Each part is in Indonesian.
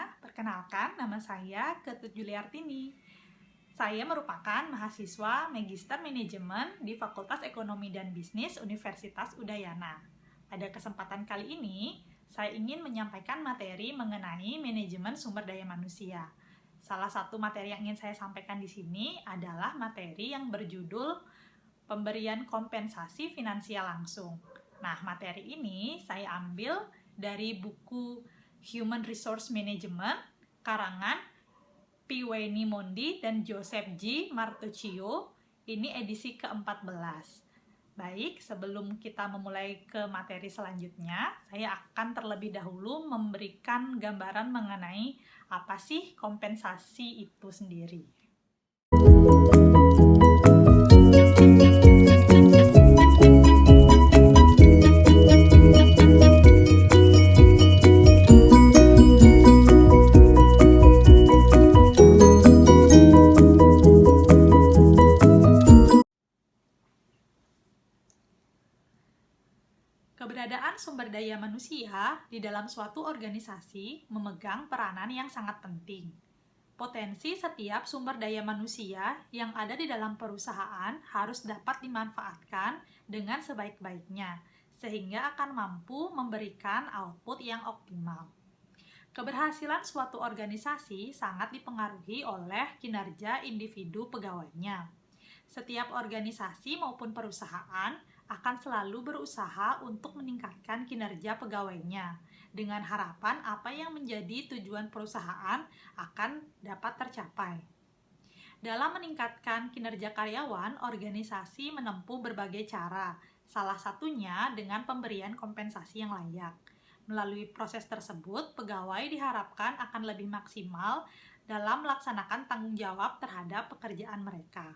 semuanya, perkenalkan nama saya Ketut Juliartini. Saya merupakan mahasiswa Magister Manajemen di Fakultas Ekonomi dan Bisnis Universitas Udayana. Pada kesempatan kali ini, saya ingin menyampaikan materi mengenai manajemen sumber daya manusia. Salah satu materi yang ingin saya sampaikan di sini adalah materi yang berjudul pemberian kompensasi finansial langsung. Nah, materi ini saya ambil dari buku Human Resource Management, karangan P. Wayne Mondi dan Joseph G. Martuccio. Ini edisi ke-14. Baik, sebelum kita memulai ke materi selanjutnya, saya akan terlebih dahulu memberikan gambaran mengenai apa sih kompensasi itu sendiri. Keberadaan sumber daya manusia di dalam suatu organisasi memegang peranan yang sangat penting. Potensi setiap sumber daya manusia yang ada di dalam perusahaan harus dapat dimanfaatkan dengan sebaik-baiknya, sehingga akan mampu memberikan output yang optimal. Keberhasilan suatu organisasi sangat dipengaruhi oleh kinerja individu pegawainya. Setiap organisasi maupun perusahaan akan selalu berusaha untuk meningkatkan kinerja pegawainya dengan harapan apa yang menjadi tujuan perusahaan akan dapat tercapai. Dalam meningkatkan kinerja karyawan, organisasi menempuh berbagai cara, salah satunya dengan pemberian kompensasi yang layak. Melalui proses tersebut, pegawai diharapkan akan lebih maksimal dalam melaksanakan tanggung jawab terhadap pekerjaan mereka.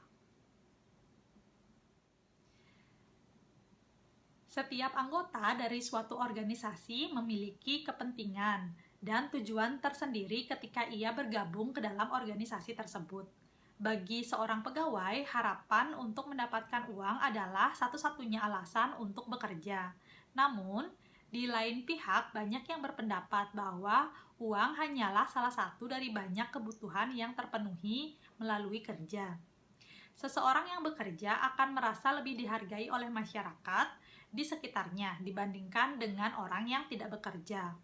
Setiap anggota dari suatu organisasi memiliki kepentingan dan tujuan tersendiri ketika ia bergabung ke dalam organisasi tersebut. Bagi seorang pegawai, harapan untuk mendapatkan uang adalah satu-satunya alasan untuk bekerja. Namun, di lain pihak, banyak yang berpendapat bahwa uang hanyalah salah satu dari banyak kebutuhan yang terpenuhi melalui kerja. Seseorang yang bekerja akan merasa lebih dihargai oleh masyarakat di sekitarnya dibandingkan dengan orang yang tidak bekerja.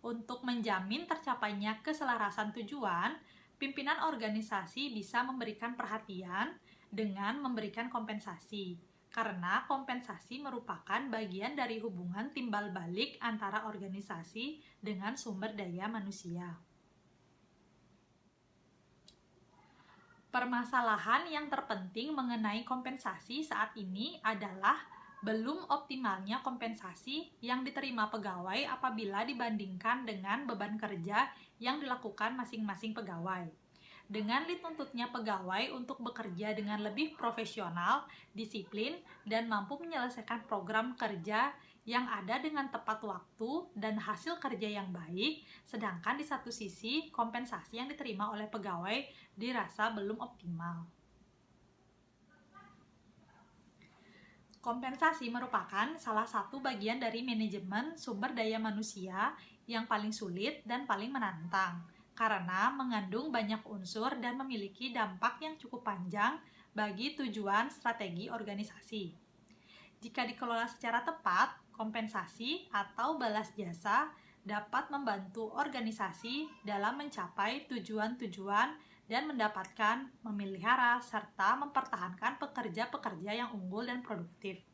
Untuk menjamin tercapainya keselarasan tujuan, pimpinan organisasi bisa memberikan perhatian dengan memberikan kompensasi, karena kompensasi merupakan bagian dari hubungan timbal balik antara organisasi dengan sumber daya manusia. Permasalahan yang terpenting mengenai kompensasi saat ini adalah belum optimalnya kompensasi yang diterima pegawai apabila dibandingkan dengan beban kerja yang dilakukan masing-masing pegawai. Dengan dituntutnya pegawai untuk bekerja dengan lebih profesional, disiplin, dan mampu menyelesaikan program kerja yang ada dengan tepat waktu dan hasil kerja yang baik, sedangkan di satu sisi kompensasi yang diterima oleh pegawai dirasa belum optimal. Kompensasi merupakan salah satu bagian dari manajemen sumber daya manusia yang paling sulit dan paling menantang, karena mengandung banyak unsur dan memiliki dampak yang cukup panjang bagi tujuan strategi organisasi. Jika dikelola secara tepat, kompensasi atau balas jasa dapat membantu organisasi dalam mencapai tujuan-tujuan dan mendapatkan, memelihara, serta mempertahankan pekerja-pekerja yang unggul dan produktif.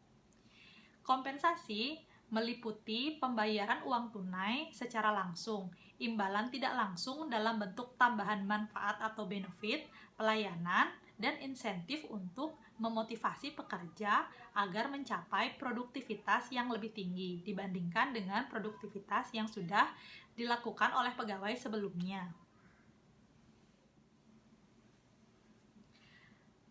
Kompensasi meliputi pembayaran uang tunai secara langsung, imbalan tidak langsung dalam bentuk tambahan manfaat atau benefit, pelayanan, dan insentif untuk memotivasi pekerja agar mencapai produktivitas yang lebih tinggi dibandingkan dengan produktivitas yang sudah dilakukan oleh pegawai sebelumnya.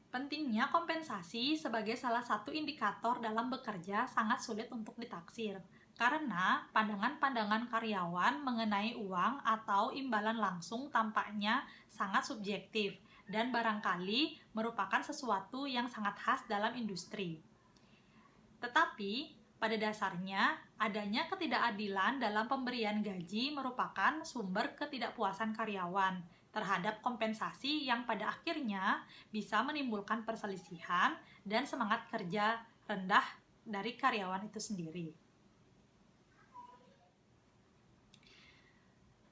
Pentingnya kompensasi sebagai salah satu indikator dalam bekerja sangat sulit untuk ditaksir, karena pandangan-pandangan karyawan mengenai uang atau imbalan langsung tampaknya sangat subjektif dan barangkali merupakan sesuatu yang sangat khas dalam industri. Tetapi, Pada dasarnya, adanya ketidakadilan dalam pemberian gaji merupakan sumber ketidakpuasan karyawan terhadap kompensasi yang pada akhirnya bisa menimbulkan perselisihan dan semangat kerja rendah dari karyawan itu sendiri.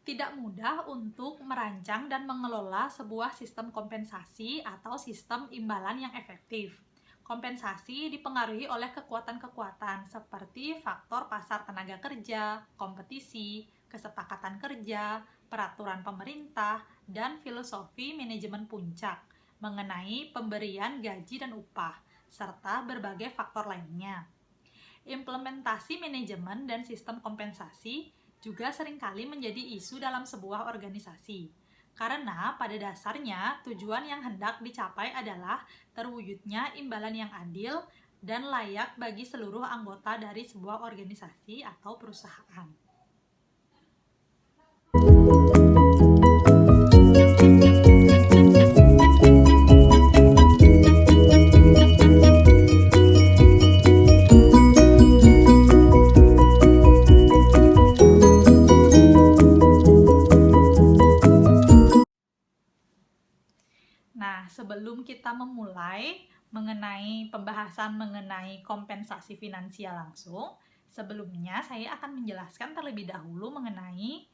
Tidak mudah untuk merancang dan mengelola sebuah sistem kompensasi atau sistem imbalan yang efektif. Kompensasi dipengaruhi oleh kekuatan-kekuatan seperti faktor pasar tenaga kerja, kompetisi, kesepakatan kerja, peraturan pemerintah, dan filosofi manajemen puncak mengenai pemberian gaji dan upah, serta berbagai faktor lainnya. Implementasi manajemen dan sistem kompensasi juga seringkali menjadi isu dalam sebuah organisasi. Karena pada dasarnya tujuan yang hendak dicapai adalah terwujudnya imbalan yang adil dan layak bagi seluruh anggota dari sebuah organisasi atau perusahaan. Nah, sebelum kita memulai mengenai pembahasan mengenai kompensasi finansial langsung, sebelumnya saya akan menjelaskan terlebih dahulu mengenai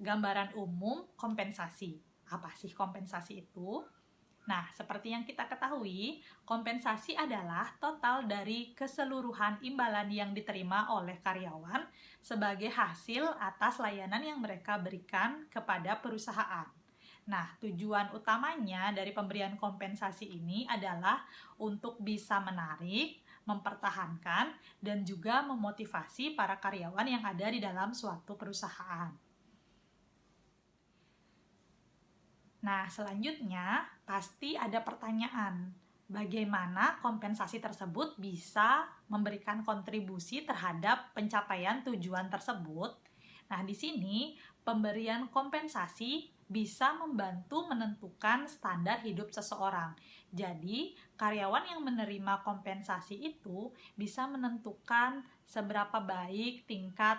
gambaran umum kompensasi. Apa sih kompensasi itu? Nah, seperti yang kita ketahui, kompensasi adalah total dari keseluruhan imbalan yang diterima oleh karyawan sebagai hasil atas layanan yang mereka berikan kepada perusahaan. Nah, tujuan utamanya dari pemberian kompensasi ini adalah untuk bisa menarik, mempertahankan, dan juga memotivasi para karyawan yang ada di dalam suatu perusahaan. Nah, selanjutnya pasti ada pertanyaan, bagaimana kompensasi tersebut bisa memberikan kontribusi terhadap pencapaian tujuan tersebut? Nah, di sini pemberian kompensasi bisa membantu menentukan standar hidup seseorang. Jadi, karyawan yang menerima kompensasi itu bisa menentukan seberapa baik tingkat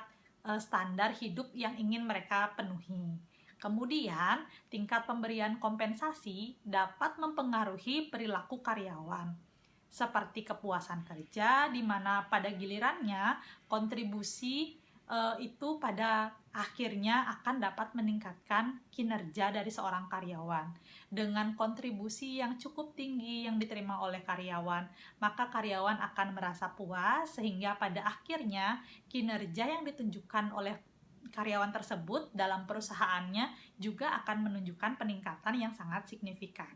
standar hidup yang ingin mereka penuhi. Kemudian, tingkat pemberian kompensasi dapat mempengaruhi perilaku karyawan, seperti kepuasan kerja, di mana pada gilirannya kontribusi itu pada akhirnya akan dapat meningkatkan kinerja dari seorang karyawan. Dengan kontribusi yang cukup tinggi yang diterima oleh karyawan, maka karyawan akan merasa puas sehingga pada akhirnya kinerja yang ditunjukkan oleh karyawan tersebut dalam perusahaannya juga akan menunjukkan peningkatan yang sangat signifikan.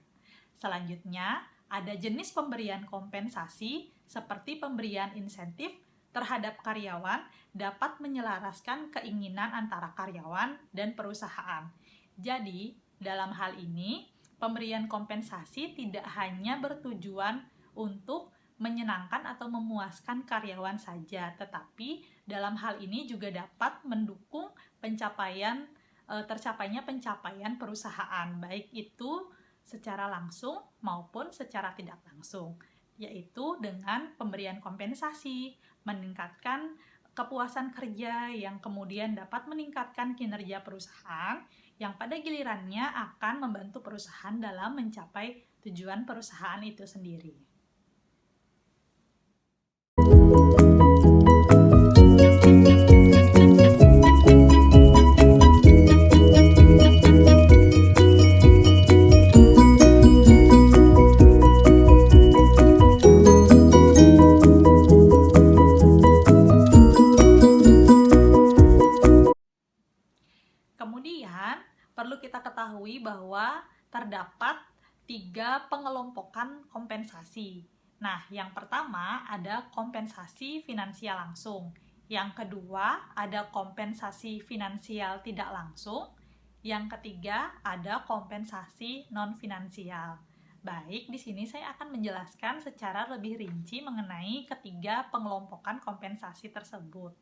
Selanjutnya, ada jenis pemberian kompensasi seperti pemberian insentif terhadap karyawan dapat menyelaraskan keinginan antara karyawan dan perusahaan. Jadi, dalam hal ini, pemberian kompensasi tidak hanya bertujuan untuk menyenangkan atau memuaskan karyawan saja, tetapi dalam hal ini juga dapat mendukung tercapainya pencapaian perusahaan, baik itu secara langsung maupun secara tidak langsung, yaitu dengan pemberian kompensasi, meningkatkan kepuasan kerja yang kemudian dapat meningkatkan kinerja perusahaan yang pada gilirannya akan membantu perusahaan dalam mencapai tujuan perusahaan itu sendiri. Kemudian, perlu kita ketahui bahwa terdapat 3 pengelompokan kompensasi. Nah, yang pertama ada kompensasi finansial langsung. Yang kedua ada kompensasi finansial tidak langsung. Yang ketiga ada kompensasi non-finansial. Baik, di sini saya akan menjelaskan secara lebih rinci mengenai ketiga pengelompokan kompensasi tersebut.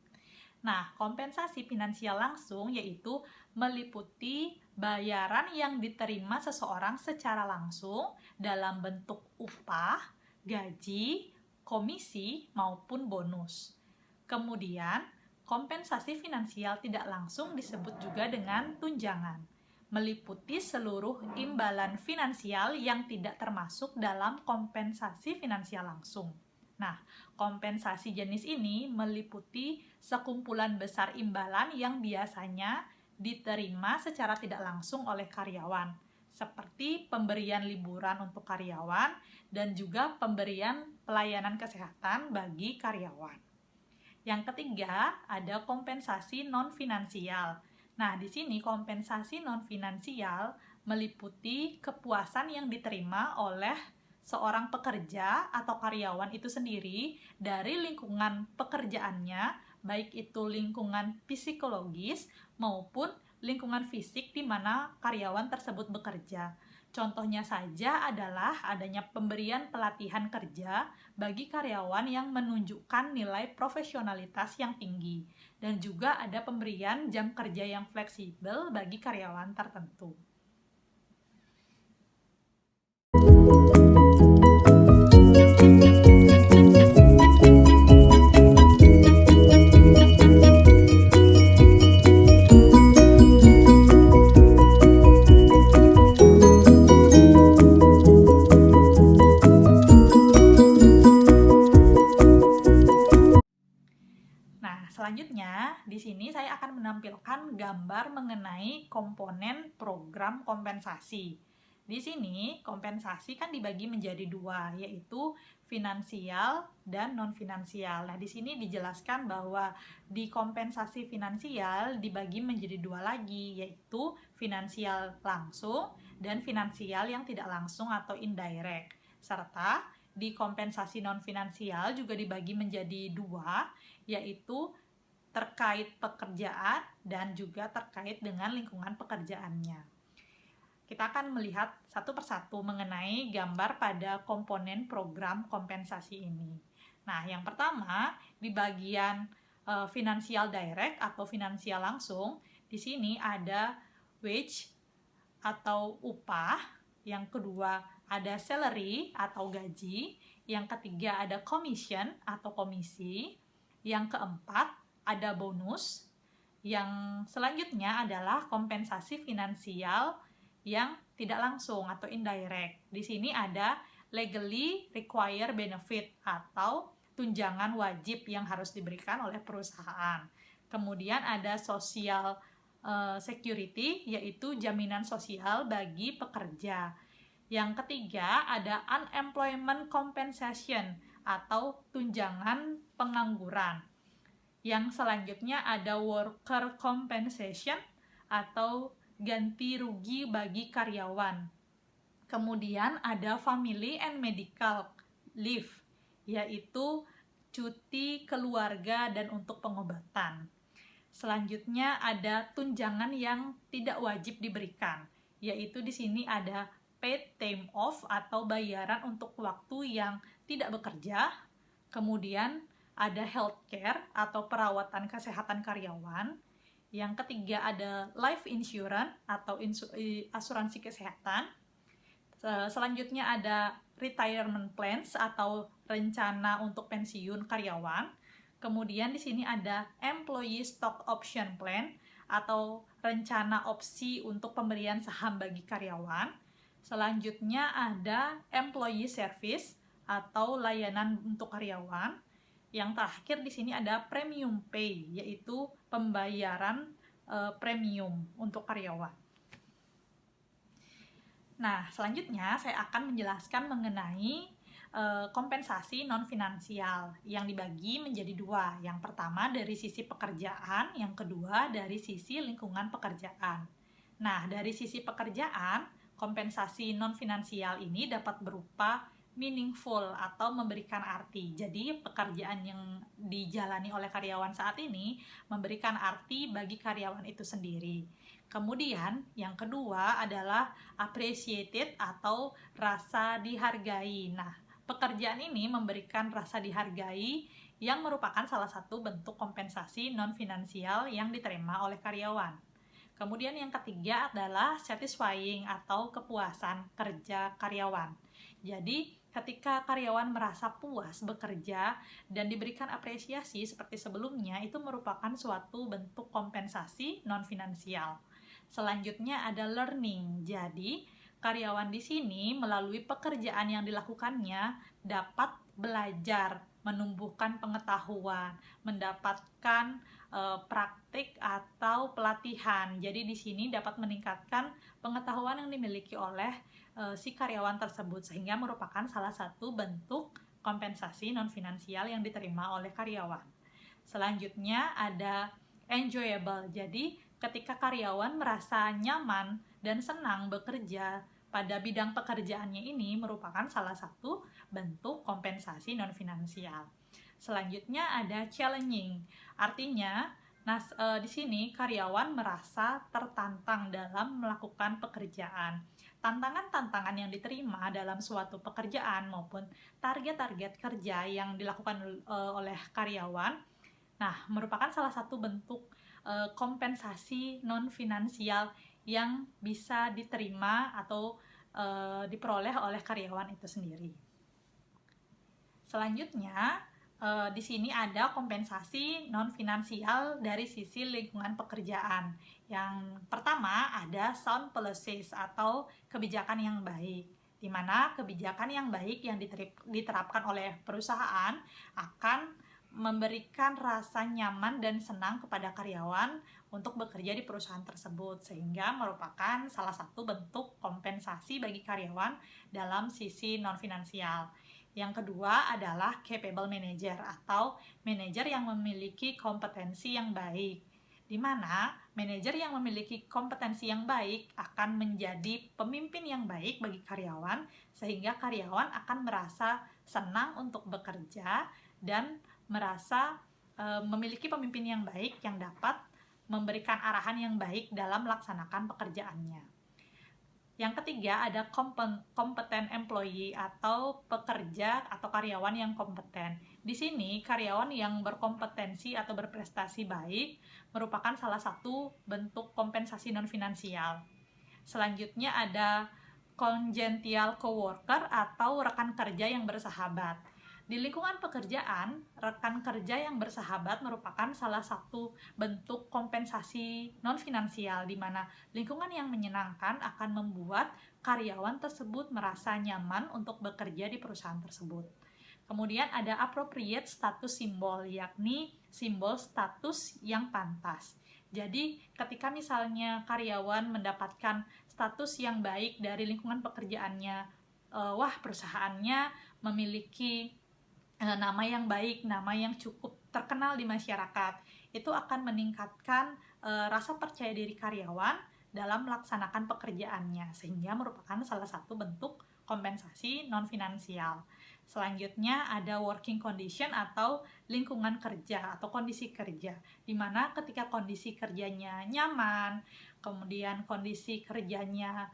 Nah, kompensasi finansial langsung yaitu meliputi bayaran yang diterima seseorang secara langsung dalam bentuk upah, gaji, komisi, maupun bonus. Kemudian, kompensasi finansial tidak langsung disebut juga dengan tunjangan, meliputi seluruh imbalan finansial yang tidak termasuk dalam kompensasi finansial langsung. Nah, kompensasi jenis ini meliputi sekumpulan besar imbalan yang biasanya diterima secara tidak langsung oleh karyawan, seperti pemberian liburan untuk karyawan dan juga pemberian pelayanan kesehatan bagi karyawan. Yang ketiga, ada kompensasi non-finansial. Nah, di sini kompensasi non-finansial meliputi kepuasan yang diterima oleh seorang pekerja atau karyawan itu sendiri dari lingkungan pekerjaannya, baik itu lingkungan psikologis maupun lingkungan fisik di mana karyawan tersebut bekerja. Contohnya saja adalah adanya pemberian pelatihan kerja bagi karyawan yang menunjukkan nilai profesionalitas yang tinggi, dan juga ada pemberian jam kerja yang fleksibel bagi karyawan tertentu. Selanjutnya, di sini saya akan menampilkan gambar mengenai komponen program kompensasi. Di sini, kompensasi kan dibagi menjadi dua, yaitu finansial dan non-finansial. Nah, di sini dijelaskan bahwa di kompensasi finansial dibagi menjadi dua lagi, yaitu finansial langsung dan finansial yang tidak langsung atau indirect. Serta di kompensasi non-finansial juga dibagi menjadi dua, yaitu terkait pekerjaan dan juga terkait dengan lingkungan pekerjaannya. Kita akan melihat satu persatu mengenai gambar pada komponen program kompensasi ini. Nah, yang pertama, di bagian finansial direct atau finansial langsung, di sini ada wage atau upah, yang kedua ada salary atau gaji, yang ketiga ada commission atau komisi, yang keempat ada bonus, yang selanjutnya adalah kompensasi finansial yang tidak langsung atau indirect. Di sini ada legally required benefit atau tunjangan wajib yang harus diberikan oleh perusahaan. Kemudian ada social security, yaitu jaminan sosial bagi pekerja. Yang ketiga ada unemployment compensation atau tunjangan pengangguran. Yang selanjutnya ada worker compensation atau ganti rugi bagi karyawan. Kemudian ada family and medical leave, yaitu cuti keluarga dan untuk pengobatan. Selanjutnya ada tunjangan yang tidak wajib diberikan, yaitu di sini ada paid time off atau bayaran untuk waktu yang tidak bekerja. Kemudian ada healthcare atau perawatan kesehatan karyawan. Yang ketiga ada life insurance atau asuransi kesehatan. Selanjutnya ada retirement plans atau rencana untuk pensiun karyawan. Kemudian di sini ada employee stock option plan atau rencana opsi untuk pemberian saham bagi karyawan. Selanjutnya ada employee service atau layanan untuk karyawan. Yang terakhir di sini ada premium pay, yaitu pembayaran premium untuk karyawan. Nah, selanjutnya saya akan menjelaskan mengenai kompensasi non-finansial yang dibagi menjadi dua. Yang pertama dari sisi pekerjaan, yang kedua dari sisi lingkungan pekerjaan. Nah, dari sisi pekerjaan, kompensasi non-finansial ini dapat berupa meaningful atau memberikan arti. Jadi pekerjaan yang dijalani oleh karyawan saat ini memberikan arti bagi karyawan itu sendiri. Kemudian yang kedua adalah appreciated atau rasa dihargai. Nah, pekerjaan ini memberikan rasa dihargai yang merupakan salah satu bentuk kompensasi non-finansial yang diterima oleh karyawan. Kemudian yang ketiga adalah satisfying atau kepuasan kerja karyawan. Jadi Ketika karyawan merasa puas bekerja dan diberikan apresiasi seperti sebelumnya, itu merupakan suatu bentuk kompensasi non-finansial. Selanjutnya ada learning. Jadi, karyawan di sini melalui pekerjaan yang dilakukannya dapat belajar, menumbuhkan pengetahuan, mendapatkan praktik atau pelatihan. Jadi di sini dapat meningkatkan pengetahuan yang dimiliki oleh si karyawan tersebut, sehingga merupakan salah satu bentuk kompensasi non-finansial yang diterima oleh karyawan. Selanjutnya ada enjoyable. Jadi ketika karyawan merasa nyaman dan senang bekerja pada bidang pekerjaannya, ini merupakan salah satu bentuk kompensasi non-finansial. Selanjutnya ada challenging. Artinya di sini karyawan merasa tertantang dalam melakukan pekerjaan. Tantangan-tantangan yang diterima dalam suatu pekerjaan maupun target-target kerja yang dilakukan oleh karyawan, merupakan salah satu bentuk kompensasi non-finansial yang bisa diterima atau diperoleh oleh karyawan itu sendiri. Selanjutnya, di sini ada kompensasi non-finansial dari sisi lingkungan pekerjaan. Yang pertama ada sound policies atau kebijakan yang baik, di mana kebijakan yang baik yang diterapkan oleh perusahaan akan memberikan rasa nyaman dan senang kepada karyawan untuk bekerja di perusahaan tersebut, sehingga merupakan salah satu bentuk kompensasi bagi karyawan dalam sisi non-finansial. Yang kedua adalah capable manager atau manajer yang memiliki kompetensi yang baik, di mana manajer yang memiliki kompetensi yang baik akan menjadi pemimpin yang baik bagi karyawan, sehingga karyawan akan merasa senang untuk bekerja dan merasa memiliki pemimpin yang baik yang dapat memberikan arahan yang baik dalam melaksanakan pekerjaannya. Yang ketiga ada kompeten employee atau pekerja atau karyawan yang kompeten. Di sini karyawan yang berkompetensi atau berprestasi baik merupakan salah satu bentuk kompensasi non-finansial. Selanjutnya ada congenial coworker atau rekan kerja yang bersahabat. Di lingkungan pekerjaan, rekan kerja yang bersahabat merupakan salah satu bentuk kompensasi non-finansial, di mana lingkungan yang menyenangkan akan membuat karyawan tersebut merasa nyaman untuk bekerja di perusahaan tersebut. Kemudian ada appropriate status symbol, yakni simbol status yang pantas. Jadi ketika misalnya karyawan mendapatkan status yang baik dari lingkungan pekerjaannya, perusahaannya memiliki nama yang baik, nama yang cukup terkenal di masyarakat, itu akan meningkatkan rasa percaya diri karyawan dalam melaksanakan pekerjaannya, sehingga merupakan salah satu bentuk kompensasi non-finansial. Selanjutnya ada working condition atau lingkungan kerja atau kondisi kerja, di mana ketika kondisi kerjanya nyaman, kemudian kondisi kerjanya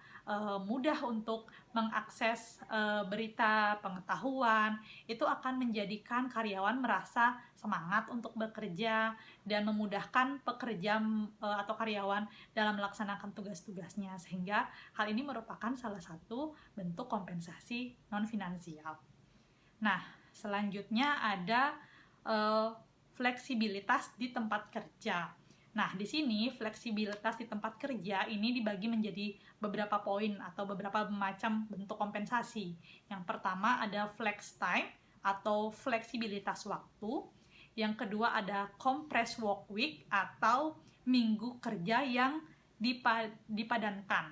mudah untuk mengakses berita, pengetahuan, itu akan menjadikan karyawan merasa semangat untuk bekerja dan memudahkan pekerja atau karyawan dalam melaksanakan tugas-tugasnya, sehingga hal ini merupakan salah satu bentuk kompensasi non-finansial. Selanjutnya ada fleksibilitas di tempat kerja. Di sini fleksibilitas di tempat kerja ini dibagi menjadi beberapa poin atau beberapa macam bentuk kompensasi. Yang pertama ada flex time atau fleksibilitas waktu. Yang kedua ada compressed work week atau minggu kerja yang dipadankan.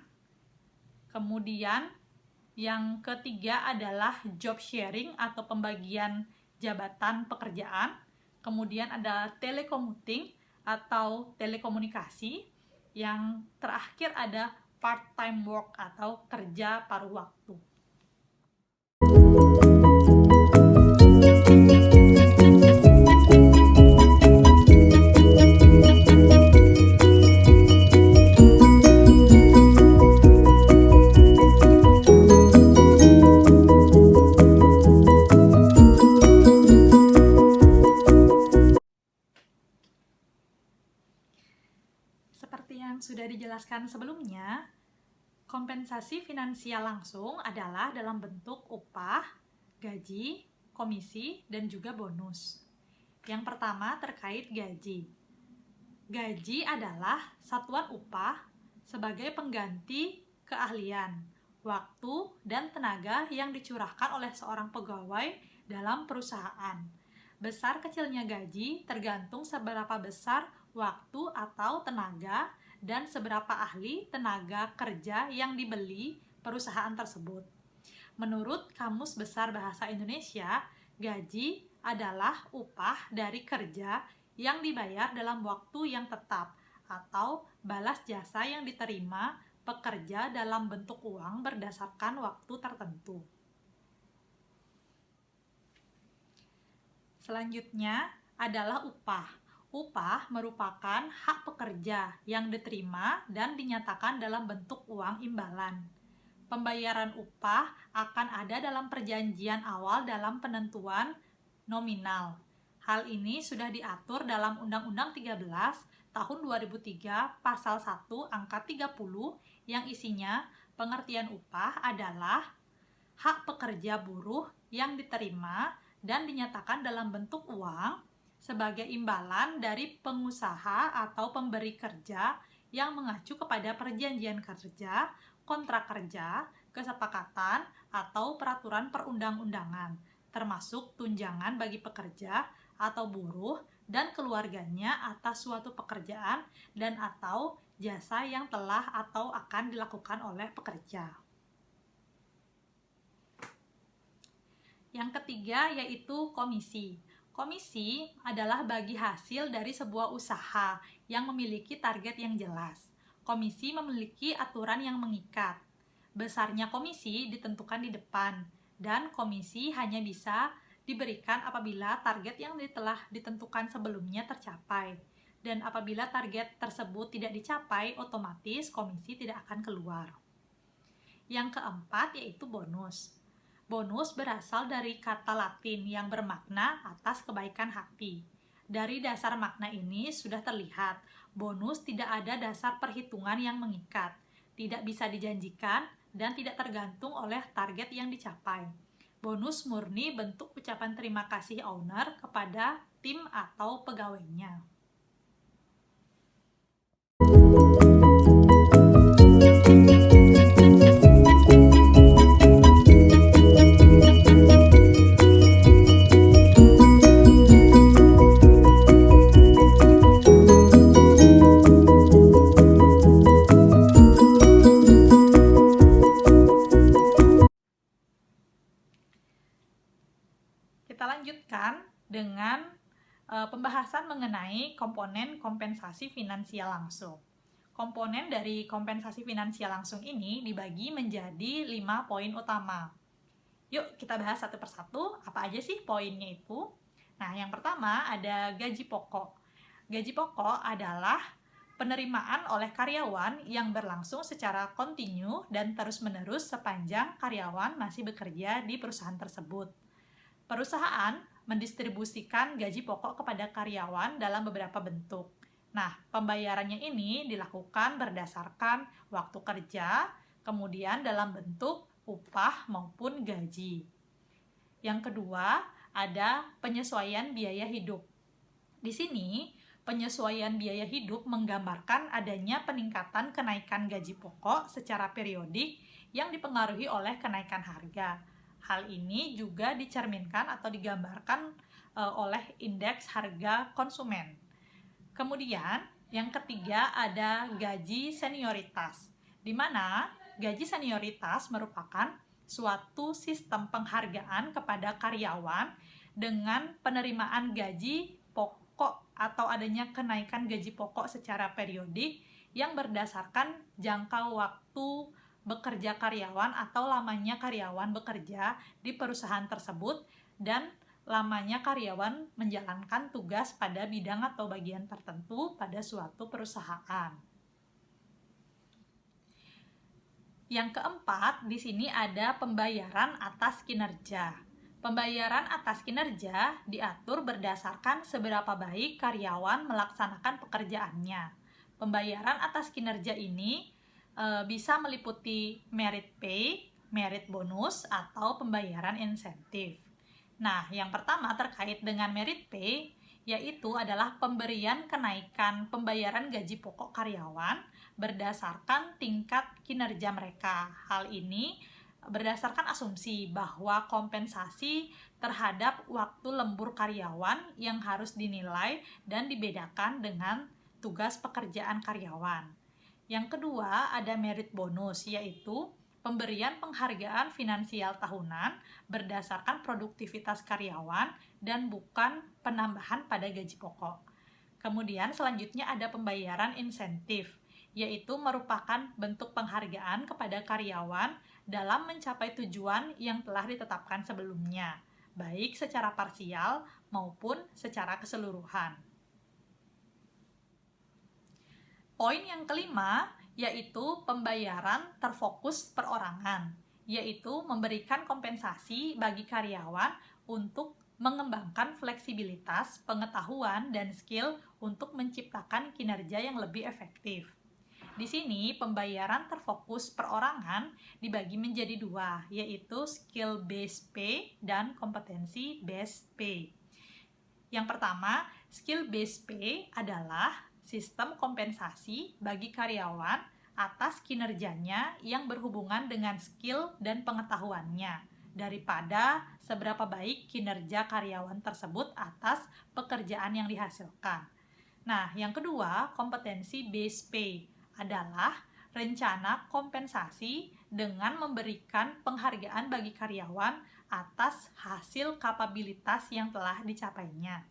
Kemudian yang ketiga adalah job sharing atau pembagian jabatan pekerjaan. Kemudian ada telecommuting atau telekomunikasi. Yang terakhir ada part-time work atau kerja paruh waktu. Seperti yang sudah dijelaskan sebelumnya, kompensasi finansial langsung adalah dalam bentuk upah, gaji, komisi, dan juga bonus. Yang pertama terkait gaji. Gaji adalah satuan upah sebagai pengganti keahlian, waktu, dan tenaga yang dicurahkan oleh seorang pegawai dalam perusahaan. Besar kecilnya gaji tergantung seberapa besar waktu atau tenaga dan seberapa ahli tenaga kerja yang dibeli perusahaan tersebut. Menurut Kamus Besar Bahasa Indonesia, gaji adalah upah dari kerja yang dibayar dalam waktu yang tetap atau balas jasa yang diterima pekerja dalam bentuk uang berdasarkan waktu tertentu. Selanjutnya adalah upah. Upah merupakan hak pekerja yang diterima dan dinyatakan dalam bentuk uang imbalan. Pembayaran upah akan ada dalam perjanjian awal dalam penentuan nominal. Hal ini sudah diatur dalam Undang-Undang 13 tahun 2003 pasal 1 angka 30 yang isinya pengertian upah adalah hak pekerja buruh yang diterima dan dinyatakan dalam bentuk uang sebagai imbalan dari pengusaha atau pemberi kerja yang mengacu kepada perjanjian kerja, kontrak kerja, kesepakatan, atau peraturan perundang-undangan, termasuk tunjangan bagi pekerja atau buruh dan keluarganya atas suatu pekerjaan dan atau jasa yang telah atau akan dilakukan oleh pekerja. Yang ketiga yaitu komisi. Komisi adalah bagi hasil dari sebuah usaha yang memiliki target yang jelas. Komisi memiliki aturan yang mengikat. Besarnya komisi ditentukan di depan, dan komisi hanya bisa diberikan apabila target yang telah ditentukan sebelumnya tercapai. Dan apabila target tersebut tidak dicapai, otomatis komisi tidak akan keluar. Yang keempat yaitu bonus. Bonus berasal dari kata Latin yang bermakna atas kebaikan hati. Dari dasar makna ini sudah terlihat, bonus tidak ada dasar perhitungan yang mengikat, tidak bisa dijanjikan, dan tidak tergantung oleh target yang dicapai. Bonus murni bentuk ucapan terima kasih owner kepada tim atau pegawainya. Kita lanjutkan dengan pembahasan mengenai komponen kompensasi finansial langsung. Komponen dari kompensasi finansial langsung ini dibagi menjadi 5 poin utama. Yuk kita bahas satu persatu, apa aja sih poinnya itu? Nah, yang pertama ada gaji pokok. Gaji pokok adalah penerimaan oleh karyawan yang berlangsung secara kontinu dan terus-menerus sepanjang karyawan masih bekerja di perusahaan tersebut. Perusahaan mendistribusikan gaji pokok kepada karyawan dalam beberapa bentuk. Nah, pembayarannya ini dilakukan berdasarkan waktu kerja, kemudian dalam bentuk upah maupun gaji. Yang kedua, ada penyesuaian biaya hidup. Di sini, penyesuaian biaya hidup menggambarkan adanya peningkatan kenaikan gaji pokok secara periodik yang dipengaruhi oleh kenaikan harga. Hal ini juga dicerminkan atau digambarkan oleh indeks harga konsumen. Kemudian, yang ketiga ada gaji senioritas, di mana gaji senioritas merupakan suatu sistem penghargaan kepada karyawan dengan penerimaan gaji pokok atau adanya kenaikan gaji pokok secara periodik yang berdasarkan jangka waktu bekerja karyawan atau lamanya karyawan bekerja di perusahaan tersebut dan lamanya karyawan menjalankan tugas pada bidang atau bagian tertentu pada suatu perusahaan. Yang keempat, di sini ada pembayaran atas kinerja. Pembayaran atas kinerja diatur berdasarkan seberapa baik karyawan melaksanakan pekerjaannya. Pembayaran atas kinerja ini bisa meliputi merit pay, merit bonus atau pembayaran insentif. Nah, yang pertama terkait dengan merit pay, yaitu adalah pemberian kenaikan pembayaran gaji pokok karyawan berdasarkan tingkat kinerja mereka. Hal ini berdasarkan asumsi bahwa kompensasi terhadap waktu lembur karyawan yang harus dinilai dan dibedakan dengan tugas pekerjaan karyawan. Yang kedua, ada merit bonus, yaitu pemberian penghargaan finansial tahunan berdasarkan produktivitas karyawan dan bukan penambahan pada gaji pokok. Kemudian selanjutnya ada pembayaran insentif, yaitu merupakan bentuk penghargaan kepada karyawan dalam mencapai tujuan yang telah ditetapkan sebelumnya, baik secara parsial maupun secara keseluruhan. Poin yang kelima yaitu pembayaran terfokus perorangan, yaitu memberikan kompensasi bagi karyawan untuk mengembangkan fleksibilitas, pengetahuan, dan skill untuk menciptakan kinerja yang lebih efektif. Di sini, pembayaran terfokus perorangan dibagi menjadi dua, yaitu skill-based pay dan kompetensi-based pay. Yang pertama, skill-based pay adalah sistem kompensasi bagi karyawan atas kinerjanya yang berhubungan dengan skill dan pengetahuannya, daripada seberapa baik kinerja karyawan tersebut atas pekerjaan yang dihasilkan. Nah, yang kedua, kompetensi-based pay adalah rencana kompensasi dengan memberikan penghargaan bagi karyawan atas hasil kapabilitas yang telah dicapainya.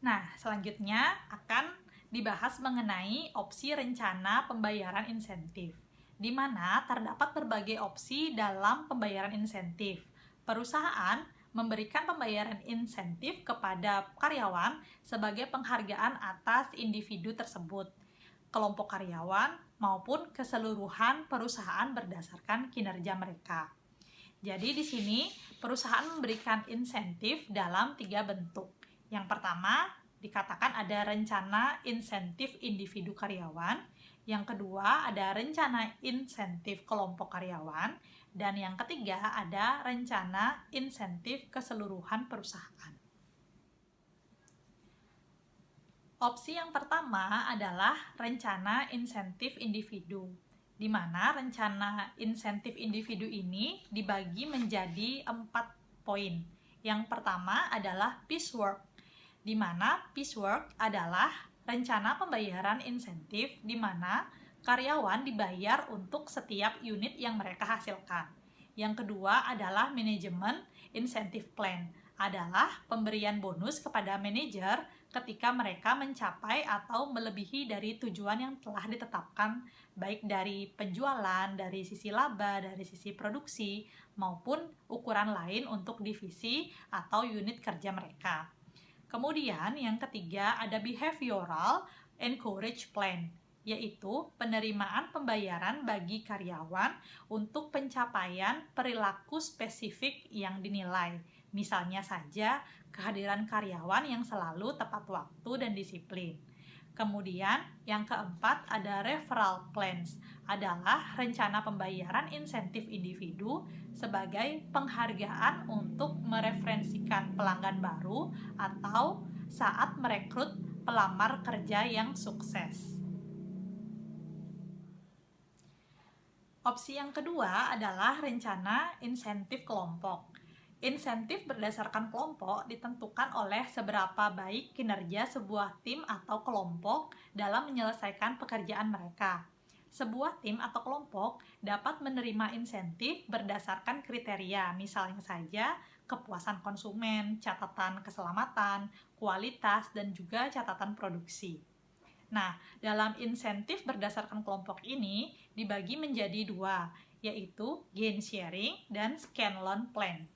Nah, selanjutnya akan dibahas mengenai opsi rencana pembayaran insentif, di mana terdapat berbagai opsi dalam pembayaran insentif. Perusahaan memberikan pembayaran insentif kepada karyawan sebagai penghargaan atas individu tersebut, kelompok karyawan, maupun keseluruhan perusahaan berdasarkan kinerja mereka. Jadi di sini perusahaan memberikan insentif dalam 3 bentuk. Yang pertama, dikatakan ada rencana insentif individu karyawan. Yang kedua, ada rencana insentif kelompok karyawan. Dan yang ketiga, ada rencana insentif keseluruhan perusahaan. Opsi yang pertama adalah rencana insentif individu, di mana rencana insentif individu ini dibagi menjadi 4 poin. Yang pertama adalah piecework, di mana piecework adalah rencana pembayaran insentif di mana karyawan dibayar untuk setiap unit yang mereka hasilkan. Yang kedua adalah manajemen incentive plan, adalah pemberian bonus kepada manajer ketika mereka mencapai atau melebihi dari tujuan yang telah ditetapkan, baik dari penjualan, dari sisi laba, dari sisi produksi, maupun ukuran lain untuk divisi atau unit kerja mereka. Kemudian yang ketiga ada behavioral encourage plan, yaitu penerimaan pembayaran bagi karyawan untuk pencapaian perilaku spesifik yang dinilai. Misalnya saja kehadiran karyawan yang selalu tepat waktu dan disiplin. Kemudian yang keempat ada referral plans, adalah rencana pembayaran insentif individu sebagai penghargaan untuk mereferensikan pelanggan baru atau saat merekrut pelamar kerja yang sukses. Opsi yang kedua adalah rencana insentif kelompok. Insentif berdasarkan kelompok ditentukan oleh seberapa baik kinerja sebuah tim atau kelompok dalam menyelesaikan pekerjaan mereka. Sebuah tim atau kelompok dapat menerima insentif berdasarkan kriteria, misalnya saja kepuasan konsumen, catatan keselamatan, kualitas, dan juga catatan produksi. Nah, dalam insentif berdasarkan kelompok ini dibagi menjadi 2, yaitu gain sharing dan scanlon plan.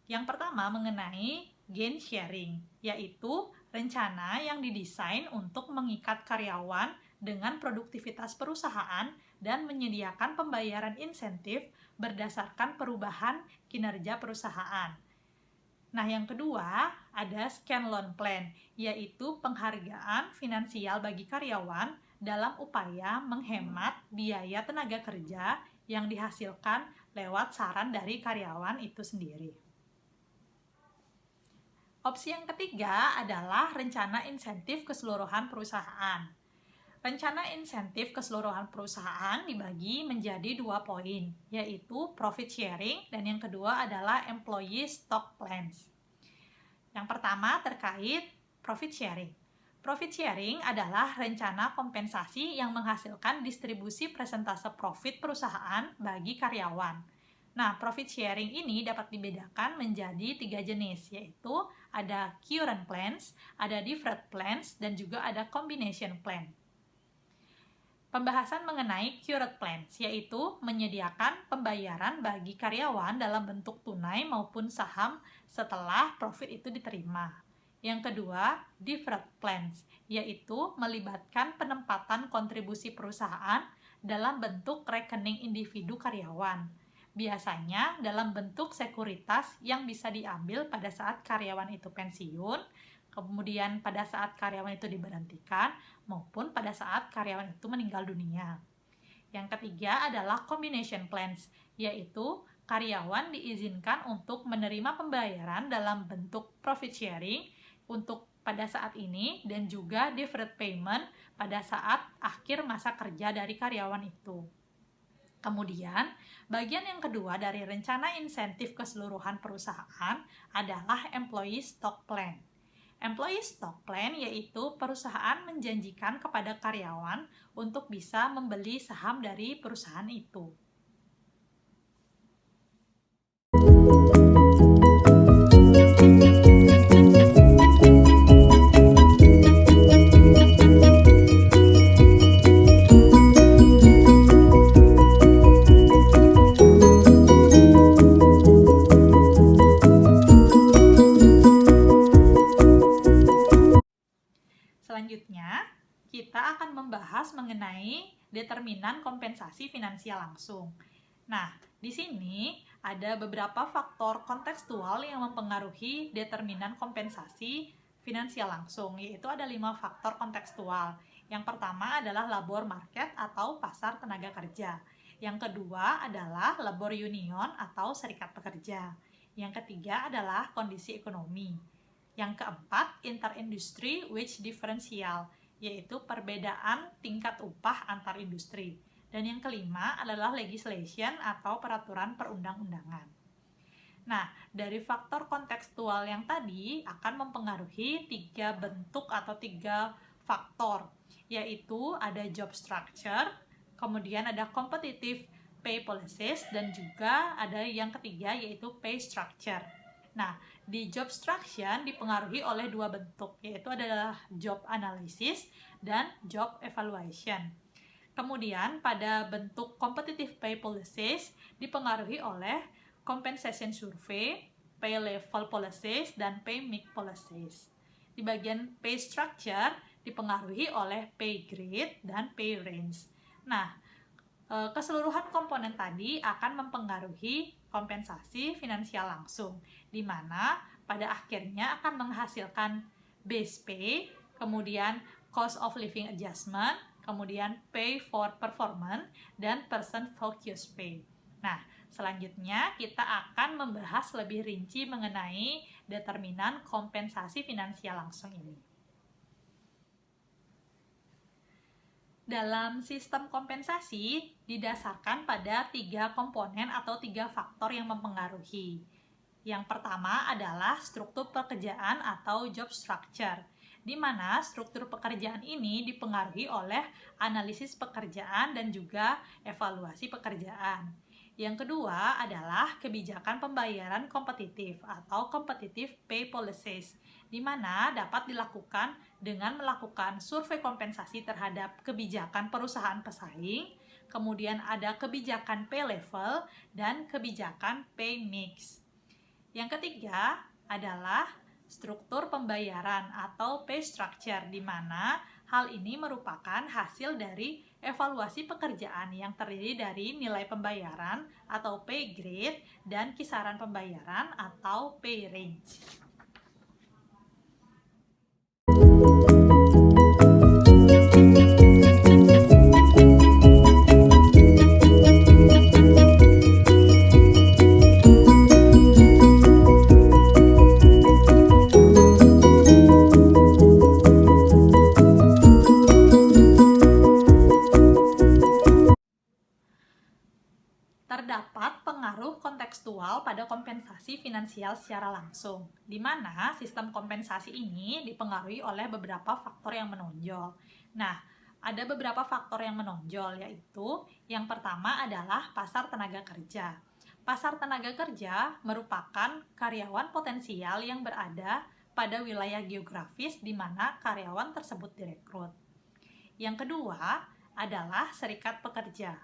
Yang pertama mengenai gain sharing, yaitu rencana yang didesain untuk mengikat karyawan dengan produktivitas perusahaan dan menyediakan pembayaran insentif berdasarkan perubahan kinerja perusahaan. Nah, yang kedua ada Scanlon Plan, yaitu penghargaan finansial bagi karyawan dalam upaya menghemat biaya tenaga kerja yang dihasilkan lewat saran dari karyawan itu sendiri. Opsi yang ketiga adalah rencana insentif keseluruhan perusahaan. Rencana insentif keseluruhan perusahaan dibagi menjadi 2 poin, yaitu profit sharing dan yang kedua adalah employee stock plans. Yang pertama terkait profit sharing. Profit sharing adalah rencana kompensasi yang menghasilkan distribusi persentase profit perusahaan bagi karyawan. Nah, profit sharing ini dapat dibedakan menjadi 3 jenis, yaitu ada current plans, ada deferred plans, dan juga ada combination plan. Pembahasan mengenai current plans, yaitu menyediakan pembayaran bagi karyawan dalam bentuk tunai maupun saham setelah profit itu diterima. Yang kedua, deferred plans, yaitu melibatkan penempatan kontribusi perusahaan dalam bentuk rekening individu karyawan. Biasanya dalam bentuk sekuritas yang bisa diambil pada saat karyawan itu pensiun, kemudian pada saat karyawan itu diberhentikan, maupun pada saat karyawan itu meninggal dunia. Yang ketiga adalah combination plans, yaitu karyawan diizinkan untuk menerima pembayaran dalam bentuk profit sharing untuk pada saat ini dan juga deferred payment pada saat akhir masa kerja dari karyawan itu. Kemudian, bagian yang kedua dari rencana insentif keseluruhan perusahaan adalah employee stock plan. Employee stock plan yaitu perusahaan menjanjikan kepada karyawan untuk bisa membeli saham dari perusahaan itu. Selanjutnya, kita akan membahas mengenai determinan kompensasi finansial langsung. Nah, di sini ada beberapa faktor kontekstual yang mempengaruhi determinan kompensasi finansial langsung, yaitu ada 5 faktor kontekstual. Yang pertama adalah labor market atau pasar tenaga kerja. Yang kedua adalah labor union atau serikat pekerja. Yang ketiga adalah kondisi ekonomi. Yang keempat, interindustry wage differential, yaitu perbedaan tingkat upah antar industri. Dan yang kelima adalah legislation atau peraturan perundang-undangan. Nah, dari faktor kontekstual yang tadi akan mempengaruhi 3 bentuk atau 3 faktor, yaitu ada job structure, kemudian ada competitive pay policies, dan juga ada yang ketiga yaitu pay structure. Nah, di job structure dipengaruhi oleh 2 bentuk, yaitu adalah job analysis dan job evaluation. Kemudian pada bentuk competitive pay policies dipengaruhi oleh compensation survey, pay level policies, dan pay mix policies. Di bagian pay structure dipengaruhi oleh pay grade dan pay range. Nah, keseluruhan komponen tadi akan mempengaruhi kompensasi finansial langsung, di mana pada akhirnya akan menghasilkan base pay, kemudian cost of living adjustment, kemudian pay for performance, dan person focused pay. Nah, selanjutnya kita akan membahas lebih rinci mengenai determinan kompensasi finansial langsung ini. Dalam sistem kompensasi didasarkan pada 3 komponen atau 3 faktor yang mempengaruhi. Yang pertama adalah struktur pekerjaan atau job structure, di mana struktur pekerjaan ini dipengaruhi oleh analisis pekerjaan dan juga evaluasi pekerjaan. Yang kedua adalah kebijakan pembayaran kompetitif atau competitive pay policies, di mana dapat dilakukan dengan melakukan survei kompensasi terhadap kebijakan perusahaan pesaing, kemudian ada kebijakan pay level, dan kebijakan pay mix. Yang ketiga adalah struktur pembayaran atau pay structure, di mana hal ini merupakan hasil dari evaluasi pekerjaan yang terdiri dari nilai pembayaran atau pay grade dan kisaran pembayaran atau pay range. Terdapat pengaruh kontekstual pada kompensasi finansial secara langsung, di mana sistem kompensasi ini dipengaruhi oleh beberapa faktor yang menonjol. Nah, ada beberapa faktor yang menonjol, yaitu yang pertama adalah pasar tenaga kerja. Pasar tenaga kerja merupakan karyawan potensial yang berada pada wilayah geografis di mana karyawan tersebut direkrut. Yang kedua adalah serikat pekerja.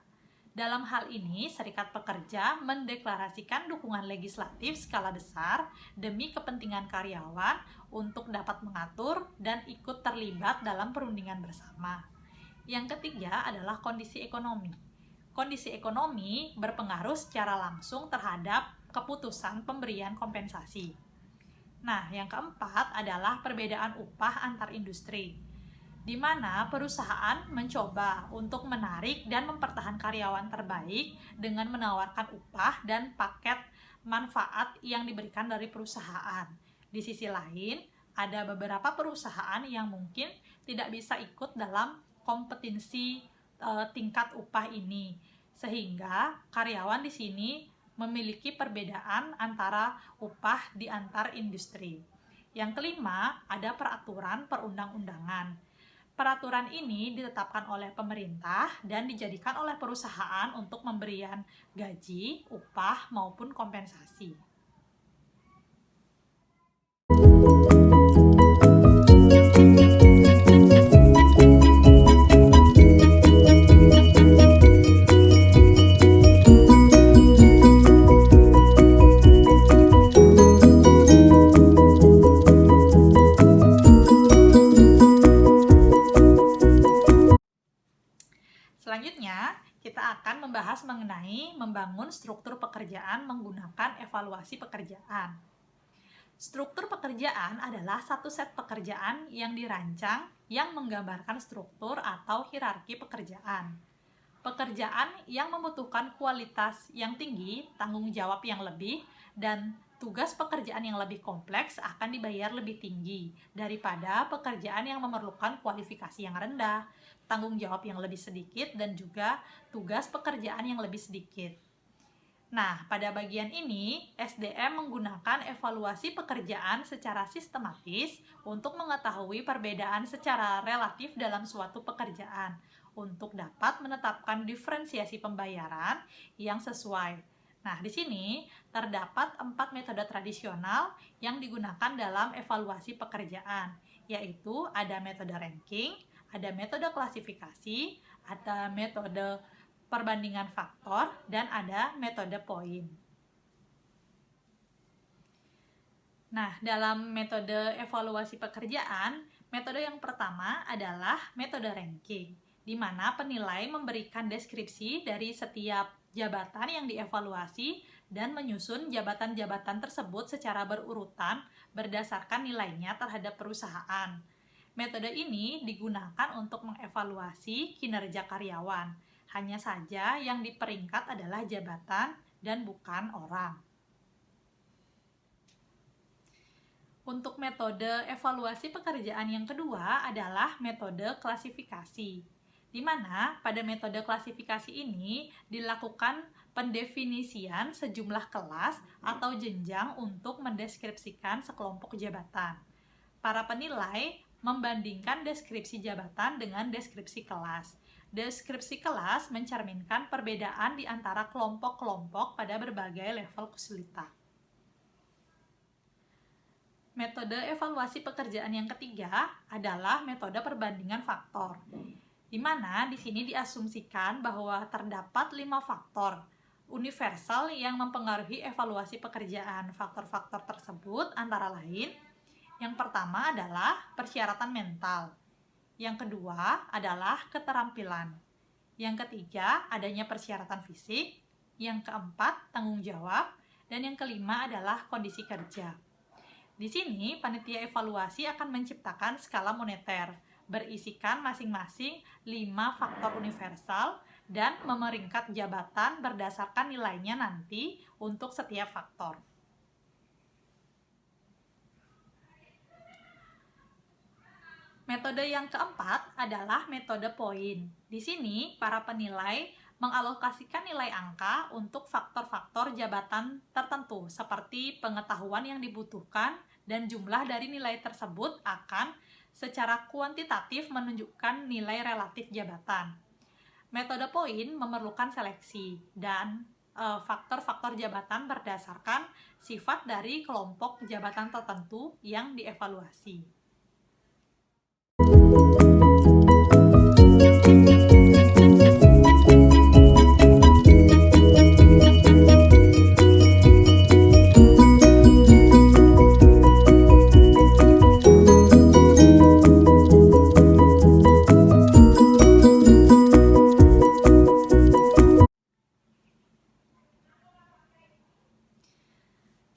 Dalam hal ini, serikat pekerja mendeklarasikan dukungan legislatif skala besar demi kepentingan karyawan untuk dapat mengatur dan ikut terlibat dalam perundingan bersama. Yang ketiga adalah kondisi ekonomi. Kondisi ekonomi berpengaruh secara langsung terhadap keputusan pemberian kompensasi. Nah, yang keempat adalah perbedaan upah antar industri, di mana perusahaan mencoba untuk menarik dan mempertahankan karyawan terbaik dengan menawarkan upah dan paket manfaat yang diberikan dari perusahaan. Di sisi lain, ada beberapa perusahaan yang mungkin tidak bisa ikut dalam kompetensi tingkat upah ini, sehingga karyawan di sini memiliki perbedaan antara upah di antar industri. Yang kelima, ada peraturan perundang-undangan. Peraturan ini ditetapkan oleh pemerintah dan dijadikan oleh perusahaan untuk memberikan gaji, upah, maupun kompensasi. Selanjutnya, kita akan membahas mengenai membangun struktur pekerjaan menggunakan evaluasi pekerjaan. Struktur pekerjaan adalah satu set pekerjaan yang dirancang yang menggambarkan struktur atau hierarki pekerjaan. Pekerjaan yang membutuhkan kualitas yang tinggi, tanggung jawab yang lebih, dan tugas pekerjaan yang lebih kompleks akan dibayar lebih tinggi daripada pekerjaan yang memerlukan kualifikasi yang rendah, tanggung jawab yang lebih sedikit, dan juga tugas pekerjaan yang lebih sedikit. Nah, pada bagian ini, SDM menggunakan evaluasi pekerjaan secara sistematis untuk mengetahui perbedaan secara relatif dalam suatu pekerjaan untuk dapat menetapkan diferensiasi pembayaran yang sesuai. Nah, di sini terdapat 4 metode tradisional yang digunakan dalam evaluasi pekerjaan, yaitu ada metode ranking, ada metode klasifikasi, ada metode perbandingan faktor, dan ada metode poin. Nah, dalam metode evaluasi pekerjaan, metode yang pertama adalah metode ranking, di mana penilai memberikan deskripsi dari setiap jabatan yang dievaluasi dan menyusun jabatan-jabatan tersebut secara berurutan berdasarkan nilainya terhadap perusahaan. Metode ini digunakan untuk mengevaluasi kinerja karyawan. Hanya saja yang diperingkat adalah jabatan dan bukan orang. Untuk metode evaluasi pekerjaan yang kedua adalah metode klasifikasi, di mana pada metode klasifikasi ini dilakukan pendefinisian sejumlah kelas atau jenjang untuk mendeskripsikan sekelompok jabatan. Para penilai membandingkan deskripsi jabatan dengan deskripsi kelas. Deskripsi kelas mencerminkan perbedaan di antara kelompok-kelompok pada berbagai level kesulitan. Metode evaluasi pekerjaan yang ketiga adalah metode perbandingan faktor, di mana di sini diasumsikan bahwa terdapat 5 faktor universal yang mempengaruhi evaluasi pekerjaan. Faktor-faktor tersebut antara lain Yang pertama adalah persyaratan mental. Yang kedua adalah keterampilan. Yang ketiga, adanya persyaratan fisik. Yang keempat, tanggung jawab. Dan yang kelima adalah kondisi kerja. Di sini, panitia evaluasi akan menciptakan skala moneter, berisikan masing-masing 5 faktor universal dan memeringkat jabatan berdasarkan nilainya nanti untuk setiap faktor. Metode yang keempat adalah metode poin. Di sini, para penilai mengalokasikan nilai angka untuk faktor-faktor jabatan tertentu, seperti pengetahuan yang dibutuhkan dan jumlah dari nilai tersebut akan secara kuantitatif menunjukkan nilai relatif jabatan. Metode poin memerlukan seleksi dan faktor-faktor jabatan berdasarkan sifat dari kelompok jabatan tertentu yang dievaluasi.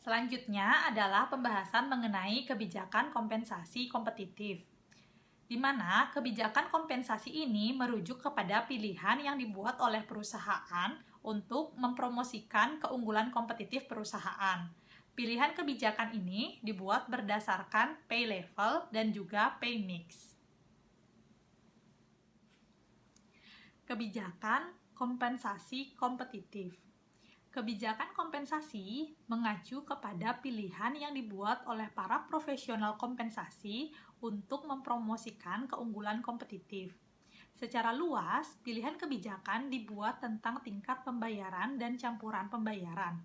Selanjutnya adalah pembahasan mengenai kebijakan kompensasi kompetitif, di mana kebijakan kompensasi ini merujuk kepada pilihan yang dibuat oleh perusahaan untuk mempromosikan keunggulan kompetitif perusahaan. Pilihan kebijakan ini dibuat berdasarkan pay level dan juga pay mix. Kebijakan kompensasi kompetitif. Kebijakan kompensasi mengacu kepada pilihan yang dibuat oleh para profesional kompensasi untuk mempromosikan keunggulan kompetitif. Secara luas, pilihan kebijakan dibuat tentang tingkat pembayaran dan campuran pembayaran.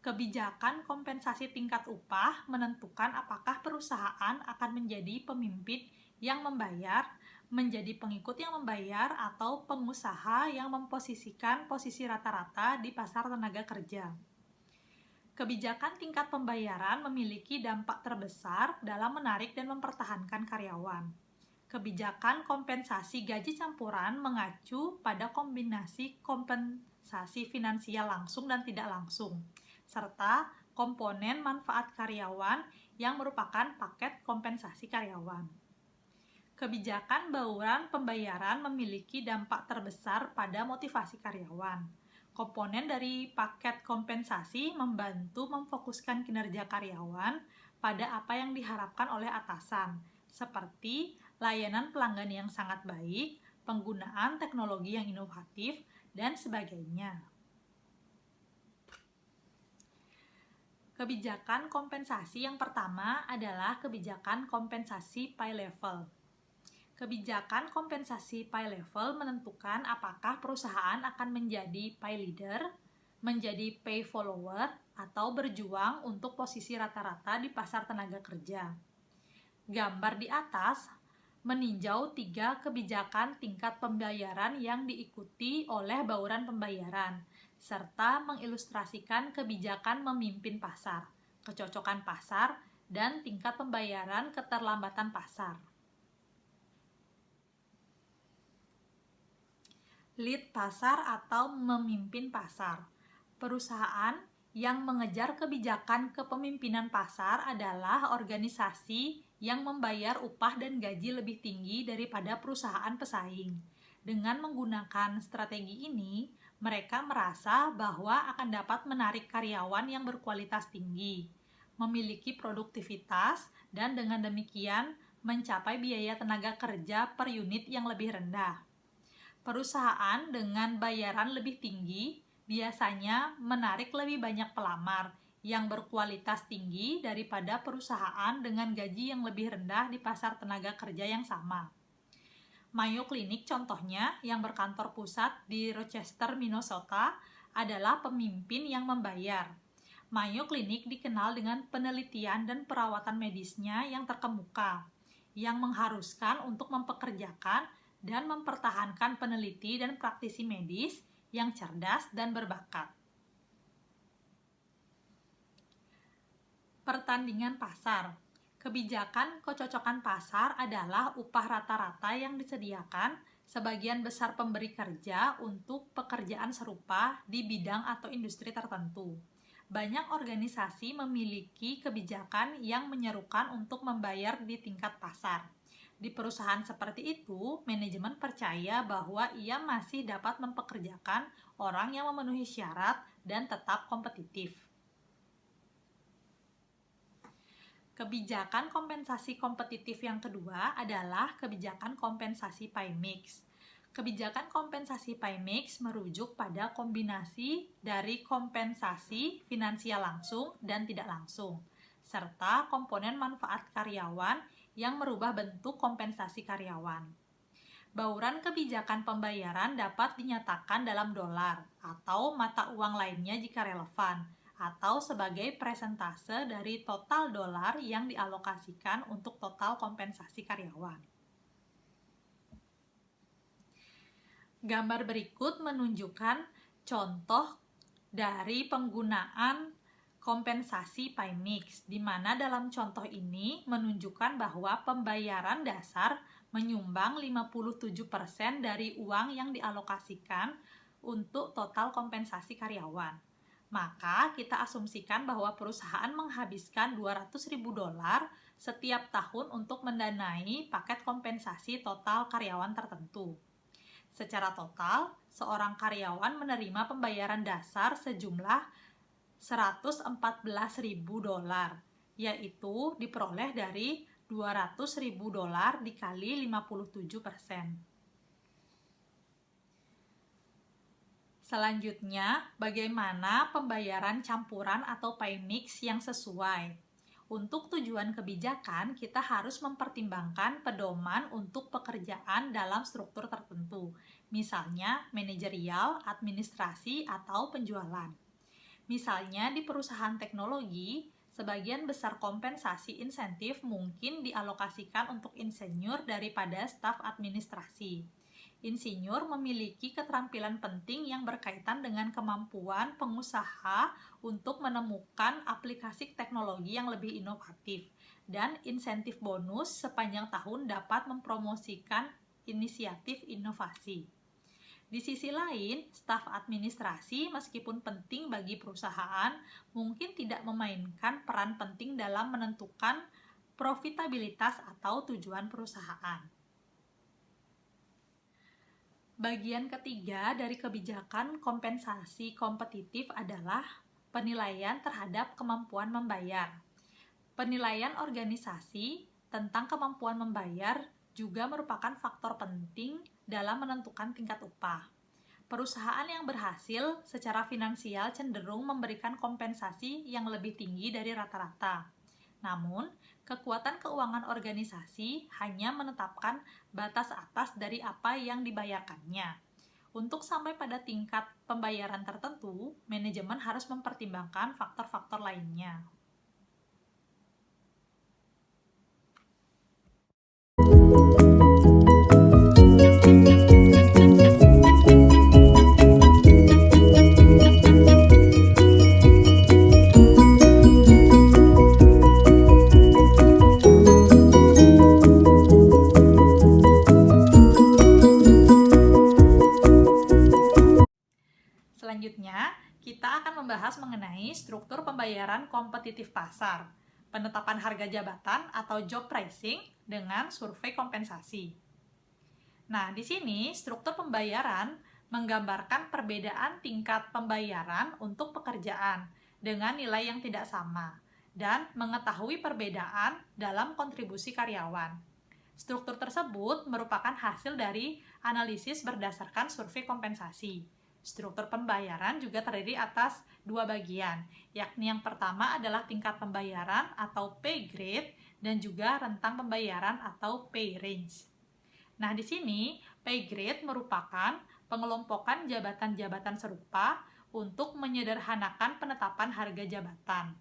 Kebijakan kompensasi tingkat upah menentukan apakah perusahaan akan menjadi pemimpin yang membayar, menjadi pengikut yang membayar, atau pengusaha yang memposisikan posisi rata-rata di pasar tenaga kerja. Kebijakan tingkat pembayaran memiliki dampak terbesar dalam menarik dan mempertahankan karyawan. Kebijakan kompensasi gaji campuran mengacu pada kombinasi kompensasi finansial langsung dan tidak langsung, serta komponen manfaat karyawan yang merupakan paket kompensasi karyawan. Kebijakan bauran pembayaran memiliki dampak terbesar pada motivasi karyawan. Komponen dari paket kompensasi membantu memfokuskan kinerja karyawan pada apa yang diharapkan oleh atasan, seperti layanan pelanggan yang sangat baik, penggunaan teknologi yang inovatif, dan sebagainya. Kebijakan kompensasi yang pertama adalah kebijakan kompensasi pay level. Kebijakan kompensasi pay level menentukan apakah perusahaan akan menjadi pay leader, menjadi pay follower, atau berjuang untuk posisi rata-rata di pasar tenaga kerja. Gambar di atas meninjau 3 kebijakan tingkat pembayaran yang diikuti oleh bauran pembayaran, serta mengilustrasikan kebijakan memimpin pasar, kecocokan pasar, dan tingkat pembayaran keterlambatan pasar. Lead pasar atau memimpin pasar. Perusahaan yang mengejar kebijakan kepemimpinan pasar adalah organisasi yang membayar upah dan gaji lebih tinggi daripada perusahaan pesaing. Dengan menggunakan strategi ini, mereka merasa bahwa akan dapat menarik karyawan yang berkualitas tinggi, memiliki produktivitas, dan dengan demikian mencapai biaya tenaga kerja per unit yang lebih rendah. Perusahaan dengan bayaran lebih tinggi biasanya menarik lebih banyak pelamar yang berkualitas tinggi daripada perusahaan dengan gaji yang lebih rendah di pasar tenaga kerja yang sama. Mayo Clinic contohnya, yang berkantor pusat di Rochester, Minnesota, adalah pemimpin yang membayar. Mayo Clinic dikenal dengan penelitian dan perawatan medisnya yang terkemuka, yang mengharuskan untuk mempekerjakan dan mempertahankan peneliti dan praktisi medis yang cerdas dan berbakat. Pertandingan pasar. Kebijakan kecocokan pasar adalah upah rata-rata yang disediakan sebagian besar pemberi kerja untuk pekerjaan serupa di bidang atau industri tertentu. Banyak organisasi memiliki kebijakan yang menyerukan untuk membayar di tingkat pasar. Di perusahaan seperti itu, manajemen percaya bahwa ia masih dapat mempekerjakan orang yang memenuhi syarat dan tetap kompetitif. Kebijakan kompensasi kompetitif yang kedua adalah kebijakan kompensasi pay mix. Kebijakan kompensasi pay mix merujuk pada kombinasi dari kompensasi finansial langsung dan tidak langsung, serta komponen manfaat karyawan yang merubah bentuk kompensasi karyawan. Bauran kebijakan pembayaran dapat dinyatakan dalam dolar atau mata uang lainnya jika relevan, atau sebagai persentase dari total dolar yang dialokasikan untuk total kompensasi karyawan. Gambar berikut menunjukkan contoh dari penggunaan kompensasi pay mix, di mana dalam contoh ini menunjukkan bahwa pembayaran dasar menyumbang 57% dari uang yang dialokasikan untuk total kompensasi karyawan. Maka kita asumsikan bahwa perusahaan menghabiskan $200.000 setiap tahun untuk mendanai paket kompensasi total karyawan tertentu. Secara total, seorang karyawan menerima pembayaran dasar sejumlah $114.000, yaitu diperoleh dari $200.000 dikali 57%. Selanjutnya, bagaimana pembayaran campuran atau pay mix yang sesuai? Untuk tujuan kebijakan, kita harus mempertimbangkan pedoman untuk pekerjaan dalam struktur tertentu, misalnya manajerial, administrasi, atau penjualan. Misalnya di perusahaan teknologi, sebagian besar kompensasi insentif mungkin dialokasikan untuk insinyur daripada staf administrasi. Insinyur memiliki keterampilan penting yang berkaitan dengan kemampuan pengusaha untuk menemukan aplikasi teknologi yang lebih inovatif, dan insentif bonus sepanjang tahun dapat mempromosikan inisiatif inovasi. Di sisi lain, staf administrasi meskipun penting bagi perusahaan, mungkin tidak memainkan peran penting dalam menentukan profitabilitas atau tujuan perusahaan. Bagian ketiga dari kebijakan kompensasi kompetitif adalah penilaian terhadap kemampuan membayar. Penilaian organisasi tentang kemampuan membayar juga merupakan faktor penting dalam menentukan tingkat upah. Perusahaan yang berhasil secara finansial cenderung memberikan kompensasi yang lebih tinggi dari rata-rata. Namun, kekuatan keuangan organisasi hanya menetapkan batas atas dari apa yang dibayarkannya. Untuk sampai pada tingkat pembayaran tertentu, manajemen harus mempertimbangkan faktor-faktor lainnya. Selanjutnya, kita akan membahas mengenai struktur pembayaran kompetitif pasar, penetapan harga jabatan atau job pricing dengan survei kompensasi. Nah, di sini struktur pembayaran menggambarkan perbedaan tingkat pembayaran untuk pekerjaan dengan nilai yang tidak sama dan mengetahui perbedaan dalam kontribusi karyawan. Struktur tersebut merupakan hasil dari analisis berdasarkan survei kompensasi. Struktur pembayaran juga terdiri atas dua bagian, yakni yang pertama adalah tingkat pembayaran atau pay grade dan juga rentang pembayaran atau pay range. Nah, di sini pay grade merupakan pengelompokan jabatan-jabatan serupa untuk menyederhanakan penetapan harga jabatan.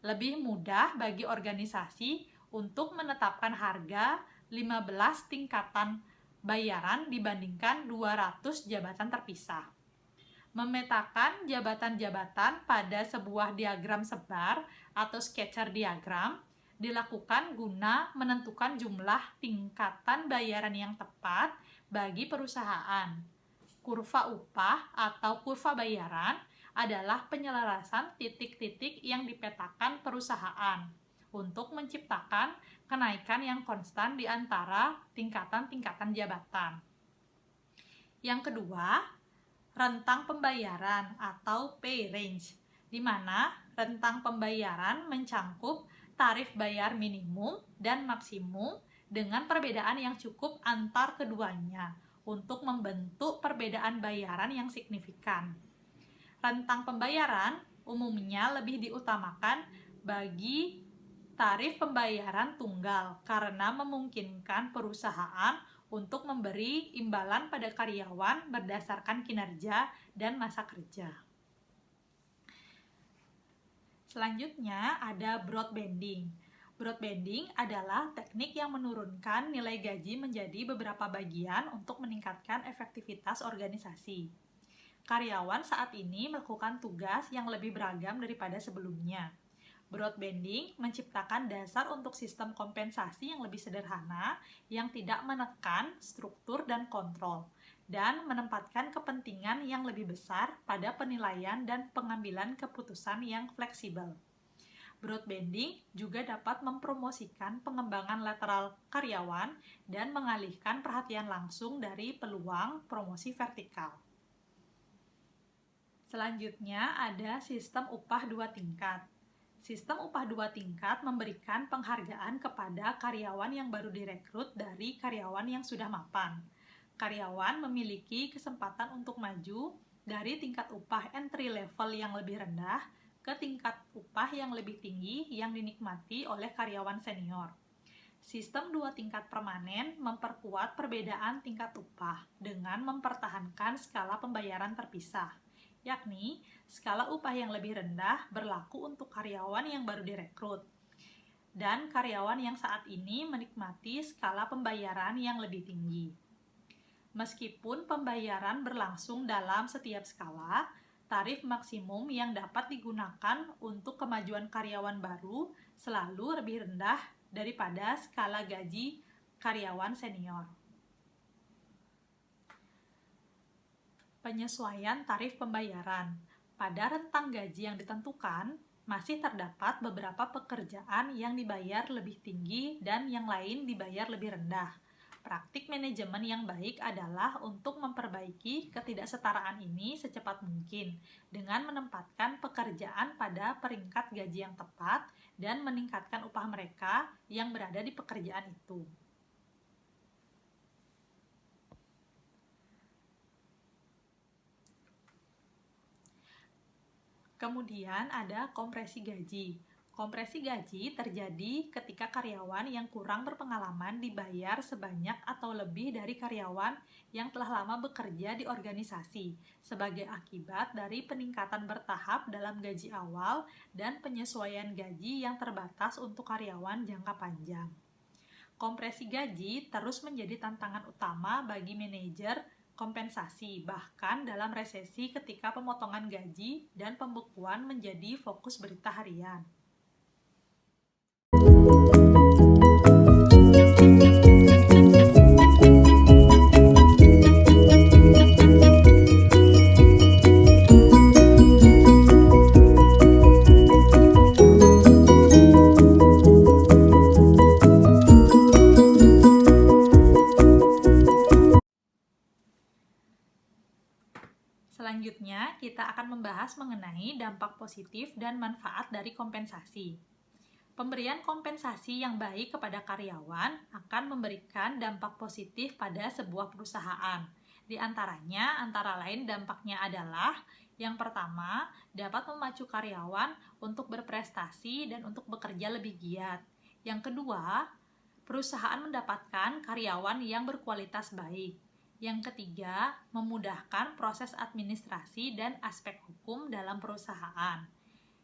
Lebih mudah bagi organisasi untuk menetapkan harga 15 tingkatan bayaran dibandingkan 200 jabatan terpisah. Memetakan jabatan-jabatan pada sebuah diagram sebar atau scatter diagram dilakukan guna menentukan jumlah tingkatan bayaran yang tepat bagi perusahaan. Kurva upah atau kurva bayaran adalah penyelarasan titik-titik yang dipetakan perusahaan untuk menciptakan kenaikan yang konstan di antara tingkatan-tingkatan jabatan. Yang kedua, rentang pembayaran atau pay range, di mana rentang pembayaran mencangkup tarif bayar minimum dan maksimum dengan perbedaan yang cukup antar keduanya untuk membentuk perbedaan bayaran yang signifikan. Rentang pembayaran umumnya lebih diutamakan bagi tarif pembayaran tunggal karena memungkinkan perusahaan untuk memberi imbalan pada karyawan berdasarkan kinerja dan masa kerja. Selanjutnya ada broad banding. Broad banding adalah teknik yang menurunkan nilai gaji menjadi beberapa bagian untuk meningkatkan efektivitas organisasi. Karyawan saat ini melakukan tugas yang lebih beragam daripada sebelumnya. Broad banding menciptakan dasar untuk sistem kompensasi yang lebih sederhana, yang tidak menekan struktur dan kontrol, dan menempatkan kepentingan yang lebih besar pada penilaian dan pengambilan keputusan yang fleksibel. Broad banding juga dapat mempromosikan pengembangan lateral karyawan dan mengalihkan perhatian langsung dari peluang promosi vertikal. Selanjutnya ada sistem upah dua tingkat. Sistem upah dua tingkat memberikan penghargaan kepada karyawan yang baru direkrut dari karyawan yang sudah mapan. Karyawan memiliki kesempatan untuk maju dari tingkat upah entry level yang lebih rendah ke tingkat upah yang lebih tinggi yang dinikmati oleh karyawan senior. Sistem dua tingkat permanen memperkuat perbedaan tingkat upah dengan mempertahankan skala pembayaran terpisah, yakni skala upah yang lebih rendah berlaku untuk karyawan yang baru direkrut, dan karyawan yang saat ini menikmati skala pembayaran yang lebih tinggi. Meskipun pembayaran berlangsung dalam setiap skala, tarif maksimum yang dapat digunakan untuk kemajuan karyawan baru selalu lebih rendah daripada skala gaji karyawan senior. Penyesuaian tarif pembayaran. Pada rentang gaji yang ditentukan, masih terdapat beberapa pekerjaan yang dibayar lebih tinggi dan yang lain dibayar lebih rendah. Praktik manajemen yang baik adalah untuk memperbaiki ketidaksetaraan ini secepat mungkin dengan menempatkan pekerjaan pada peringkat gaji yang tepat dan meningkatkan upah mereka yang berada di pekerjaan itu. Kemudian ada kompresi gaji. Kompresi gaji terjadi ketika karyawan yang kurang berpengalaman dibayar sebanyak atau lebih dari karyawan yang telah lama bekerja di organisasi, sebagai akibat dari peningkatan bertahap dalam gaji awal dan penyesuaian gaji yang terbatas untuk karyawan jangka panjang. Kompresi gaji terus menjadi tantangan utama bagi manajer kompensasi, bahkan dalam resesi ketika pemotongan gaji dan pembekuan menjadi fokus berita harian. Selanjutnya, kita akan membahas mengenai dampak positif dan manfaat dari kompensasi. Pemberian kompensasi yang baik kepada karyawan akan memberikan dampak positif pada sebuah perusahaan. Di antaranya, antara lain dampaknya adalah, yang pertama, dapat memacu karyawan untuk berprestasi dan untuk bekerja lebih giat. Yang kedua, perusahaan mendapatkan karyawan yang berkualitas baik. Yang ketiga, memudahkan proses administrasi dan aspek hukum dalam perusahaan.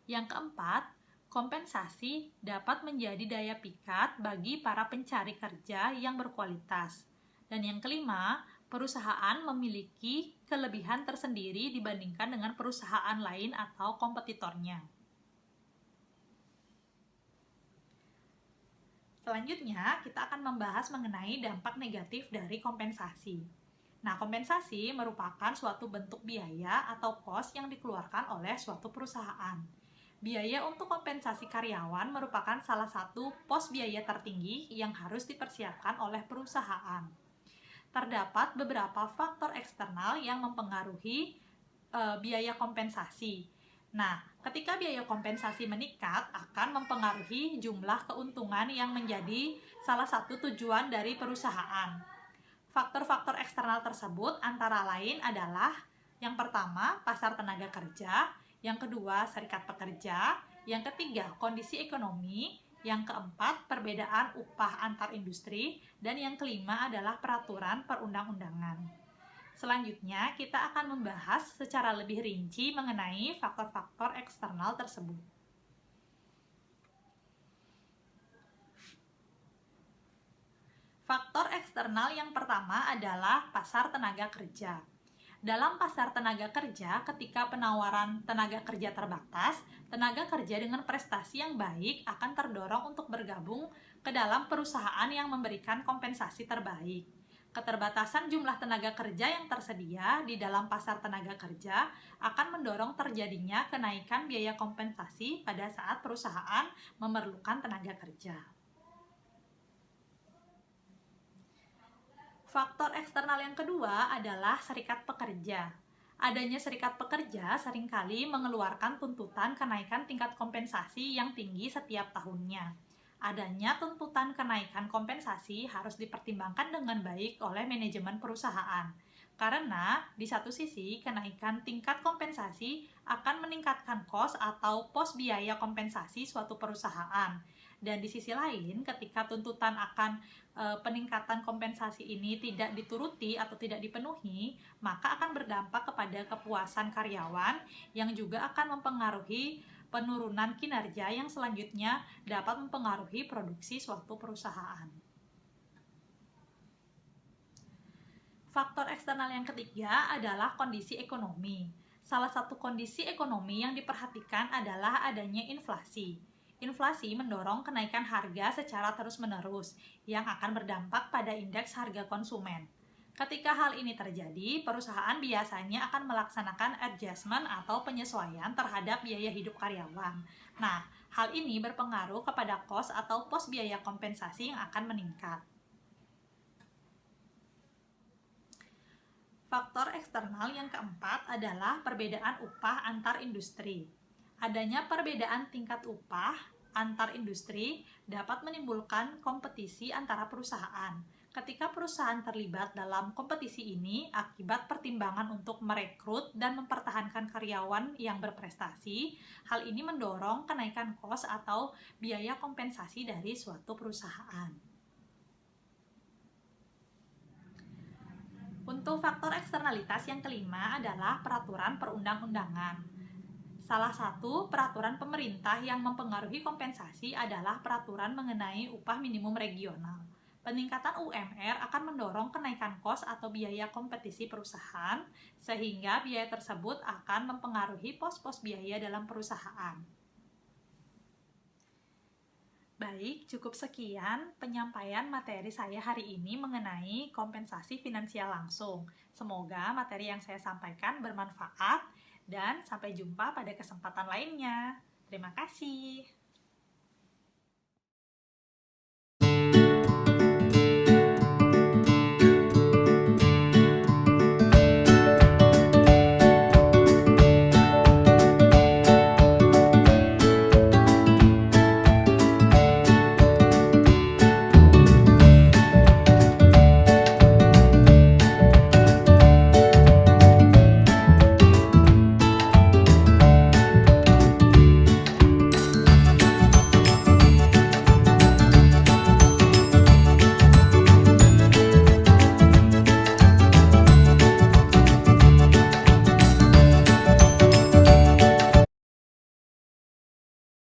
Yang keempat, kompensasi dapat menjadi daya pikat bagi para pencari kerja yang berkualitas. Dan yang kelima, perusahaan memiliki kelebihan tersendiri dibandingkan dengan perusahaan lain atau kompetitornya. Selanjutnya, kita akan membahas mengenai dampak negatif dari kompensasi. Nah, kompensasi merupakan suatu bentuk biaya atau kos yang dikeluarkan oleh suatu perusahaan. Biaya untuk kompensasi karyawan merupakan salah satu pos biaya tertinggi yang harus dipersiapkan oleh perusahaan. Terdapat beberapa faktor eksternal yang mempengaruhi biaya kompensasi. Nah, ketika biaya kompensasi meningkat akan mempengaruhi jumlah keuntungan yang menjadi salah satu tujuan dari perusahaan. Faktor-faktor eksternal tersebut antara lain adalah yang pertama, pasar tenaga kerja, yang kedua, serikat pekerja, yang ketiga, kondisi ekonomi, yang keempat, perbedaan upah antar industri, dan yang kelima adalah peraturan perundang-undangan. Selanjutnya, kita akan membahas secara lebih rinci mengenai faktor-faktor eksternal tersebut. Faktor eksternal yang pertama adalah pasar tenaga kerja. Dalam pasar tenaga kerja, ketika penawaran tenaga kerja terbatas, tenaga kerja dengan prestasi yang baik akan terdorong untuk bergabung ke dalam perusahaan yang memberikan kompensasi terbaik. Keterbatasan jumlah tenaga kerja yang tersedia di dalam pasar tenaga kerja akan mendorong terjadinya kenaikan biaya kompensasi pada saat perusahaan memerlukan tenaga kerja. Faktor eksternal yang kedua adalah serikat pekerja. Adanya serikat pekerja seringkali mengeluarkan tuntutan kenaikan tingkat kompensasi yang tinggi setiap tahunnya. Adanya tuntutan kenaikan kompensasi harus dipertimbangkan dengan baik oleh manajemen perusahaan. Karena di satu sisi, kenaikan tingkat kompensasi akan meningkatkan kos atau pos biaya kompensasi suatu perusahaan. Dan di sisi lain, ketika tuntutan akan peningkatan kompensasi ini tidak dituruti atau tidak dipenuhi, maka akan berdampak kepada kepuasan karyawan yang juga akan mempengaruhi penurunan kinerja yang selanjutnya dapat mempengaruhi produksi suatu perusahaan. Faktor eksternal yang ketiga adalah kondisi ekonomi. Salah satu kondisi ekonomi yang diperhatikan adalah adanya inflasi. Inflasi mendorong kenaikan harga secara terus-menerus yang akan berdampak pada indeks harga konsumen. Ketika hal ini terjadi, perusahaan biasanya akan melaksanakan adjustment atau penyesuaian terhadap biaya hidup karyawan. Nah, hal ini berpengaruh kepada kos atau pos biaya kompensasi yang akan meningkat. Faktor eksternal yang keempat adalah perbedaan upah antar industri. Adanya perbedaan tingkat upah antar industri dapat menimbulkan kompetisi antara perusahaan. Ketika perusahaan terlibat dalam kompetisi ini akibat pertimbangan untuk merekrut dan mempertahankan karyawan yang berprestasi, hal ini mendorong kenaikan kos atau biaya kompensasi dari suatu perusahaan. Untuk faktor eksternalitas yang kelima adalah peraturan perundang-undangan. Salah satu peraturan pemerintah yang mempengaruhi kompensasi adalah peraturan mengenai upah minimum regional. Peningkatan UMR akan mendorong kenaikan kos atau biaya kompetisi perusahaan, sehingga biaya tersebut akan mempengaruhi pos-pos biaya dalam perusahaan. Baik, cukup sekian penyampaian materi saya hari ini mengenai kompensasi finansial langsung. Semoga materi yang saya sampaikan bermanfaat dan sampai jumpa pada kesempatan lainnya. Terima kasih.